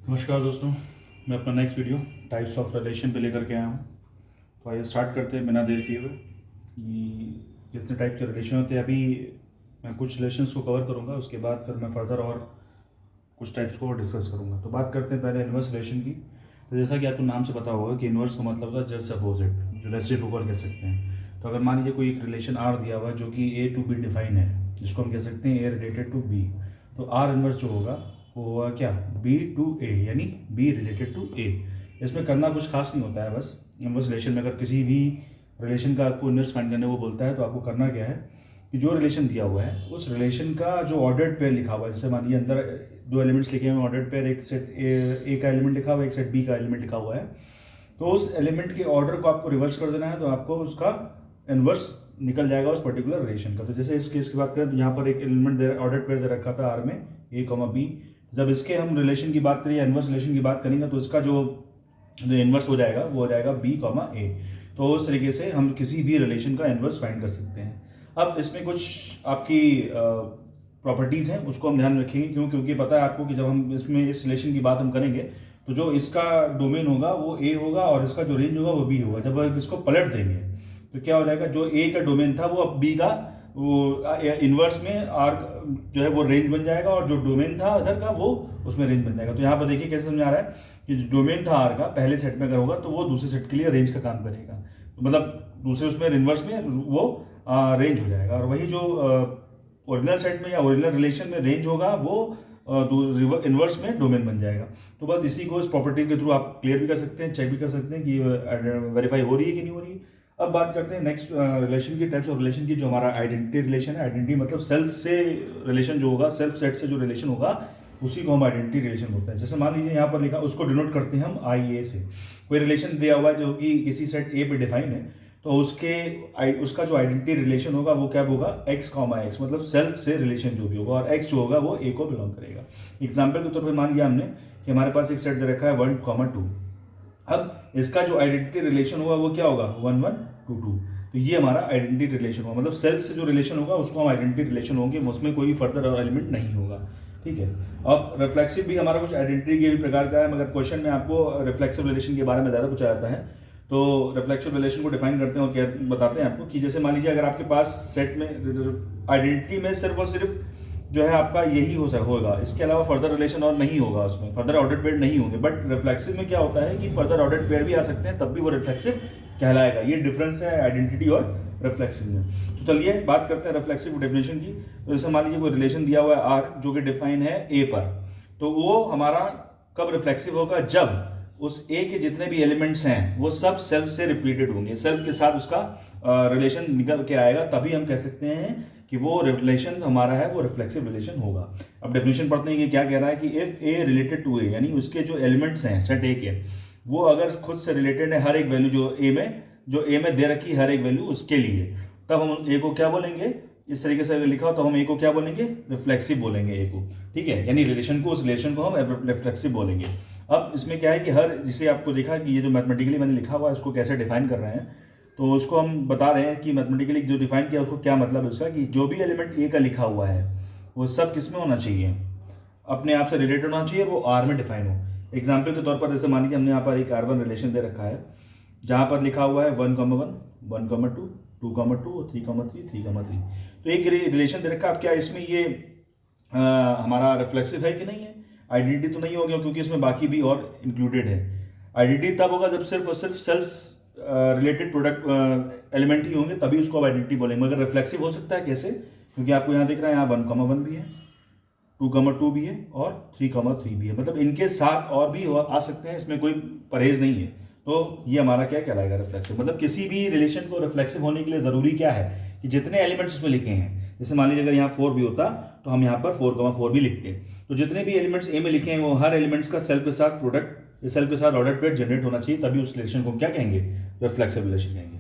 नमस्कार दोस्तों, मैं अपना next video types of relation पे लेकर के आया हूँ। तो आइए स्टार्ट करते हैं बिना देर किए हुए कि जितने टाइप के रिलेशन होते हैं। अभी मैं कुछ रिलेशंस को कवर करूँगा, उसके बाद फिर मैं फर्दर और कुछ टाइप्स को डिस्कस करूँगा। तो बात करते हैं पहले इन्वर्स रिलेशन की। तो जैसा कि आपको नाम से पता होगा कि इन्वर्स का मतलब होता है जस्ट अपोजिट, जो रेसिप्रोकल कह सकते हैं। तो अगर मान लीजिए कोई एक रिलेशन आर दिया हुआ है जो कि ए टू बी डिफाइन है, जिसको हम कह सकते हैं ए रिलेटेड टू बी, तो आर इन्वर्स जो होगा वो होगा क्या, बी टू ए, यानी बी रिलेटेड टू ए। इसमें करना कुछ खास नहीं होता है, बस इन्वर्स रिलेशन में अगर किसी भी रिलेशन का आपको इन्वर्स फाइंड करने को बोलता है तो आपको करना क्या है कि जो रिलेशन दिया हुआ है उस रिलेशन का जो ऑर्डर्ड पेयर लिखा हुआ है, जैसे मानिए अंदर दो एलिमेंट्स लिखे हुए हैं ऑर्डर्ड पेयर, एक सेट ए का एलिमेंट लिखा हुआ है, एक सेट बी का एलिमेंट लिखा हुआ है, तो उस एलिमेंट के ऑर्डर को आपको रिवर्स कर देना है, तो आपको उसका इन्वर्स निकल जाएगा उस पर्टिकुलर रिलेशन का। तो जैसे इस केस की बात करें तो यहाँ पर एक एलिमेंट ऑर्डर्ड पेयर दे रखा था आर में, ए कॉमा बी। जब इसके हम रिलेशन की बात करें या इन्वर्स रिलेशन की बात करेंगे तो इसका जो इन्वर्स हो जाएगा वो हो जाएगा बी कॉमा ए। तो उस तरीके से हम किसी भी रिलेशन का इन्वर्स फाइंड कर सकते हैं। अब इसमें कुछ आपकी प्रॉपर्टीज़ हैं, उसको हम ध्यान रखेंगे। क्योंकि पता है आपको कि जब हम इसमें इस रिलेशन की बात हम करेंगे तो जो इसका डोमेन होगा वो ए होगा और इसका जो रेंज होगा वो बी होगा। जब इसको पलट देंगे तो क्या हो जाएगा, जो ए का डोमेन था वो अब बी का वो इन्वर्स में आर जो है वो रेंज बन जाएगा, और जो डोमेन था इधर का वो उसमें रेंज बन जाएगा। तो यहाँ पर देखिए कैसे समझा रहा है कि जो डोमेन था आर का पहले सेट में अगर होगा तो वो दूसरे सेट के लिए रेंज का काम करेगा, तो मतलब दूसरे उसमें इन्वर्स में वो रेंज हो जाएगा। और वही जो ओरिजिनल सेट में या ओरिजिनल रिलेशन में रेंज होगा वो इन्वर्स में डोमेन बन जाएगा। तो बस इसी को इस प्रॉपर्टी के थ्रू आप क्लियर भी कर सकते हैं, चेक भी कर सकते हैं कि वेरीफाई हो रही है कि नहीं हो रही है। अब बात करते हैं नेक्स्ट रिलेशन की, टाइप्स ऑफ रिलेशन की। जो हमारा आइडेंटिटी रिलेशन है, आइडेंटिटी मतलब सेल्फ से रिलेशन जो होगा, सेल्फ सेट से जो रिलेशन होगा उसी को हम आइडेंटिटी रिलेशन बोलते हैं। जैसे मान लीजिए यहाँ पर लिखा, उसको डिनोट करते हैं हम आई ए से। कोई रिलेशन दिया हुआ है जो कि किसी सेट ए पे डिफाइन है, तो उसका जो आइडेंटिटी रिलेशन होगा वो क्या होगा, एक्स कॉमा एक्स, मतलब सेल्फ से रिलेशन जो भी होगा, और एक्स जो होगा वो ए को बिलोंग करेगा। एग्जाम्पल के तौर पर मान लिया हमने कि हमारे पास एक सेट दे रखा है 1, 2। अब इसका जो आइडेंटिटी रिलेशन होगा वो क्या होगा, 1, 1, 2, 2। तो ये हमारा आइडेंटिटी रिलेशन होगा, मतलब सेल्फ से जो रिलेशन होगा उसको हम आइडेंटिटी रिलेशन होंगे, उसमें कोई फर्दर एलिमेंट नहीं होगा। ठीक है। अब रिफ्लेक्सिव भी हमारा कुछ आइडेंटिटी के भी प्रकार का है, मगर क्वेश्चन में आपको रिफ्लेक्सिव रिलेशन के बारे में ज़्यादा पूछा जाता है। तो रिफ्लेक्सिव रिलेशन को डिफाइन करते हैं और क्या बताते हैं आपको कि जैसे मान लीजिए अगर आपके पास सेट में आइडेंटिटी में सिर्फ और सिर्फ जो है आपका यही होगा, इसके अलावा फर्दर रिलेशन और नहीं होगा, उसमें फर्दर ऑर्डर्ड पेयर नहीं होंगे। बट रिफ्लेक्सिव में क्या होता है कि फर्दर ऑर्डर्ड पेयर भी आ सकते हैं, तब भी वो रिफ्लेक्सिव कहलाएगा। ये डिफरेंस है आइडेंटिटी और रिफ्लेक्सिव में। तो चलिए बात करते हैं रिफ्लेक्सिव डेफिनेशन की। तो जैसे मान लीजिए कोई रिलेशन दिया हुआ है आर जो कि डिफाइन है ए पर, तो वो हमारा कब रिफ्लेक्सिव होगा, जब उस ए के जितने भी एलिमेंट्स हैं वो सब सेल्फ से रिपीटेड होंगे, सेल्फ के साथ उसका रिलेशन निकल के आएगा, तभी हम कह सकते हैं कि वो रिलेशन हमारा है वो रिफ्लेक्सिव रिलेशन होगा। अब डेफिनेशन पढ़ते हैं कि क्या कह रहा है कि इफ ए रिलेटेड टू ए, यानी उसके जो एलिमेंट्स हैं सेट ए के, वो अगर खुद से रिलेटेड है हर एक वैल्यू जो ए में दे रखी हर एक वैल्यू उसके लिए, तब हम ए को क्या बोलेंगे, इस तरीके से अगर लिखा हो तो हम ए को क्या बोलेंगे, रिफ्लेक्सिव बोलेंगे ए को। ठीक है, यानी रिलेशन को, उस रिलेशन को हम रिफ्लेक्सिव बोलेंगे। अब इसमें क्या है कि हर, जिसे आपको देखा कि ये जो मैथमेटिकली मैंने लिखा हुआ है इसको कैसे डिफाइन कर रहे हैं, तो उसको हम बता रहे हैं कि मैथमेटिकली जो डिफाइन किया उसको क्या मतलब है उसका, कि जो भी एलिमेंट ए का लिखा हुआ है वो सब किस में होना चाहिए, अपने आप से रिलेटेड होना चाहिए, वो आर में डिफाइन हो। एग्जाम्पल के तौर पर जैसे मान लीजिए हमने यहाँ पर एक R1 रिलेशन दे रखा है जहाँ पर लिखा हुआ है 1, 1, 1, 2, 2, 2, 3, 3, 3। तो एक रिलेशन दे रखा है। अब क्या इसमें ये हमारा रिफ्लेक्सिव है कि नहीं है, आइडेंटिटी तो नहीं होगी क्योंकि इसमें बाकी भी और इंक्लूडेड है। आइडेंटिटी तब होगा जब सिर्फ और सिर्फ सेल्फ रिलेटेड प्रोडक्ट एलिमेंट ही होंगे, तभी उसको आइडेंटिटी बोलेंगे। मगर रिफ्लेक्सिव हो सकता है कैसे, क्योंकि आपको यहाँ दिख रहा है यहाँ 1, 1 भी है, 2, 2 भी है और 3, 3 भी है, मतलब इनके साथ और भी आ सकते हैं, इसमें कोई परहेज नहीं है। तो ये हमारा क्या कहलाएगा, रिफ्लेक्सिव। मतलब किसी भी रिलेशन को रिफ्लेक्सिव होने के लिए जरूरी क्या है कि जितने एलिमेंट्स उसमें लिखे हैं, जैसे मान लीजिए अगर यहाँ 4 भी होता तो हम यहाँ पर 4, 4 भी लिखते। तो जितने भी एलिमेंट्स ए में लिखे हैं वो हर एलिमेंट्स का सेल्फ के साथ प्रोडक्ट, सेल्फ के साथ ऑर्डर पेयर जनरेट होना चाहिए, तभी उस रिलेशन को क्या कहेंगे, रिफ्लेक्सिव रिलेशन कहेंगे।